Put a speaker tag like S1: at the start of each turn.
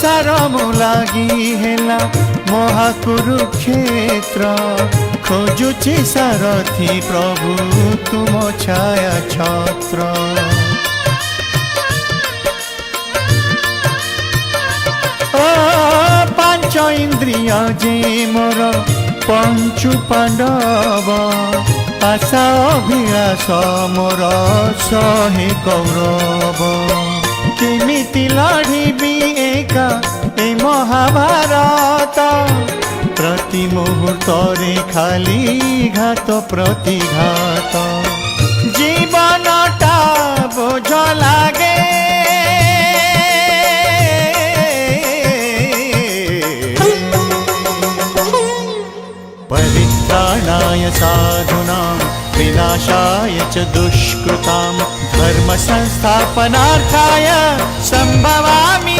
S1: संसार मुलागी हेला महाकुरुक्षेत्र खोजुची सारथी प्रभु तुम छाया छत्र पांच इंद्रिय जे मोर पंचु पांडव आशा अभिलाष मोर शहे कौरव केमिति लड़िबी एका ए महाभारत प्रति मुहूर्तरे खाली घात प्रतिघात जीवनटा बोझ लागे परित्राणाय साधुनां विनाशाय च दुष्कृतां धर्म संस्थापनार्थाय संभवामि।